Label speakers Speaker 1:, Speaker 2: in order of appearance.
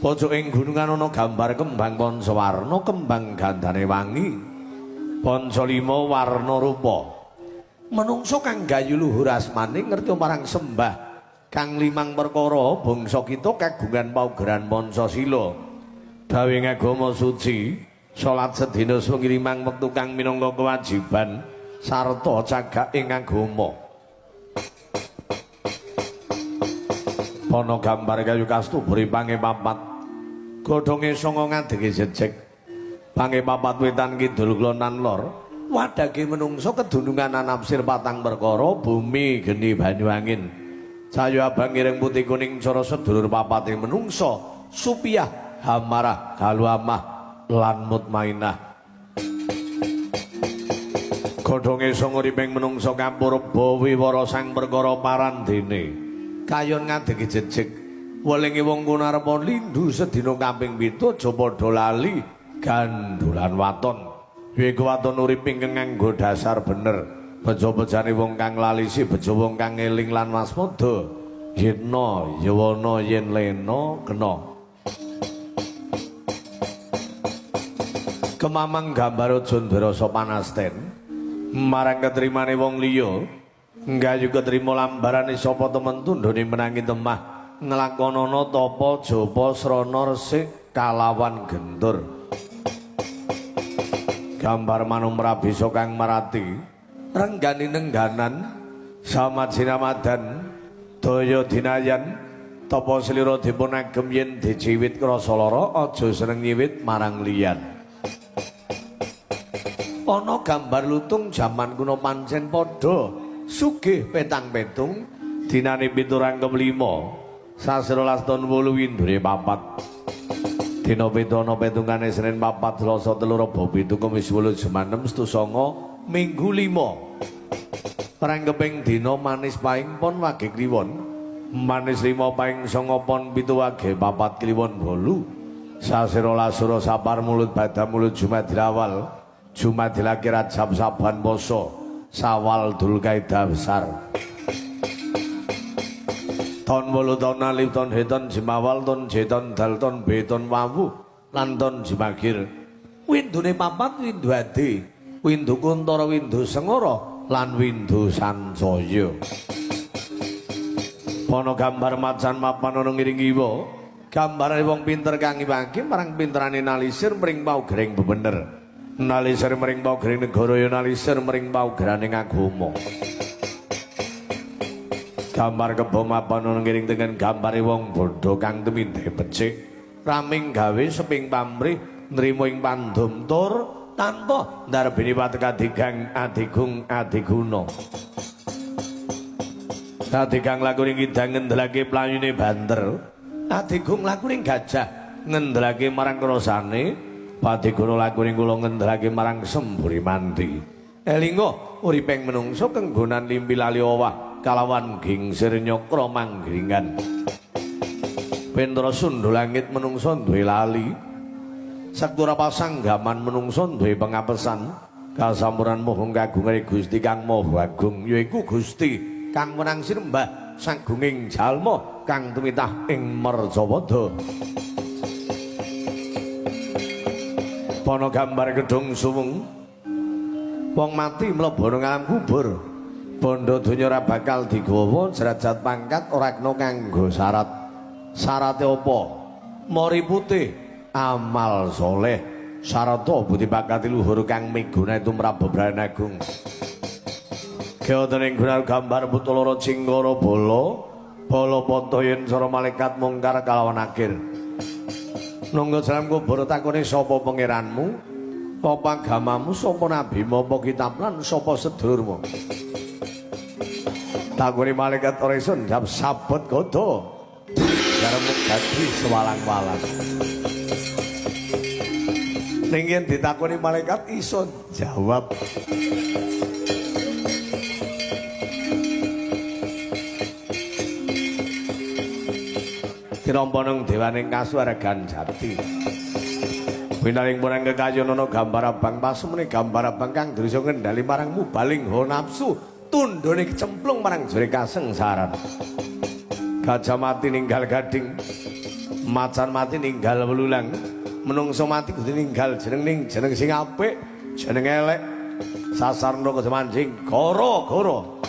Speaker 1: Pojoking gunungan ana gambar kembang panca warna, kembang gandane wangi. Panca lima warna rupa. Menungso kang gayu luhur asmane ngerti marang sembah kang limang perkara bangsa kita kagungan paugeran Pancasila. Dawing agama suci, salat sedina sewengi limang wektu kang minangka kewajiban sarta cagak ing agama. Ana gambar kayu kastu buri pange papat. Godhonge sanga ngadege jejeg. Pange papat wetan kidul klonan lor. Wadage menungso kedunungan anapsir patang perkara bumi geni banyu angin. Cahayu abang ireng putih kuning cara sedulur papate menungso supiah hamarah kaluamah lan mutmainah. Godhonge sanga riping menungso kapurba wiwara sang perkara parandene. Kayon ngadegi jejeg welinge wong kunarep lindhu sedina kaping 7 aja padha lali gandulan waton. Iku waton urip ing nganggo dasar bener. Bejo-bejane wong kang lali si bejo wong kang eling lan waspada. Yetna yawana yen lena kena. Kemamang gambar Jundara Sopanasten marang ketrimane wong liya. Nggayu ketrima lambarane sapa temen tundhone menangi temah nglakonana tapa japa srana resik kalawan gentur. Gambar manumrah bisa kang marati renggani nengganan samajinamadan daya dinayan tapa slira dipun agem yen dijiwit krasa lara aja seneng nyiwit marang liyan. Ana gambar lutung jaman kuno pancen padha sugih petang-petung dinane 7/5 sasi 12 taun 8 windure 4 dina pedana petungane Senin 4 Selasa 3 Rebo 7 Kamis 8 Jumat 6 Setu 9 Minggu 5 Pranggeping dina manis paing pon wage kliwon manis 5 paing 9 pon 7 wage 4 kliwon 8 sasi 12 Sura Sapar mulut badam mulut Jumat dilawal Jumat dilaki Rajab Saban Poso Sawal Dzulqa'dah besar. Tahun 8 tahun alif tahun heton jimawal tahun jeton dal tahun beton wawu lan tahun jimagir. Windune papat windu adi, windu kuntara windu sengara lan windu sansaya. Ana gambar macan mapan ana ngiring kiwa. Gambarane wong pinter kang iwake marang pinterane nalisir mring paugereng bebener. Nalisir mering paugereng negara ya nalisir mering paugeraning agama. Gambar kebo mapan ana ngiring dengan gambare wong bodho kang temindhe becik raming gawe seping pamrih nrimo ing pandum tur tanpa ndarbini watek adigang adigung adiguna. Adigang laku ning kidang ngendelake playune banter, adigung laku ning gajah ngendelake marang krasane. Padiguna laku ning kula ngendelake marang semburi mandi. Elinga uriping menungso kenggonan limpi lali owah kalawan gingsir nyokra manggringan. Pendra sundhu langit menungso duwe lali. Saktura pasanggaman menungso duwe pengapesan. Kasampuran mohong kagungane Gusti Kang Maha Agung yaiku Gusti kang menang sirembah sagunging jalma kang tumitah ing Marjawada. Ana gambar gedung suwung wong mati mlebu nang alam kubur bondo donya ora bakal digawa derajat pangkat ora kena kanggo syarat syarate apa mori putih amal soleh sarata budi bakati luhur kang miguna tumrap bebrayan agung keoten ing gambar putu loro cinggara bala ponto yen sara malaikat mungkar kalawan akhir. Nunggu dalam kubur takune sapa pangeranmu, apa agamamu, sapa nabimu, apa kitab lan sapa sedulurmu. Takune malaikat ora iso njawab sabet godo. Garemuk dadi sewalang-walang. Ning yen ditakoni malaikat iso jawab. Tirampa nang dewaning kasuwargan jati. Winaring murang kekayon ana gambar abang pasumene gambar abang kang drisa ngendali marang mubaling hawa nafsu, tundhone kecemplung marang jere kasengsaran. Gajah mati ninggal gading. macan mati ninggal welulang menungso mati kudu ninggal jeneng sing apik jeneng elek sasarna kudu mancing goro-goro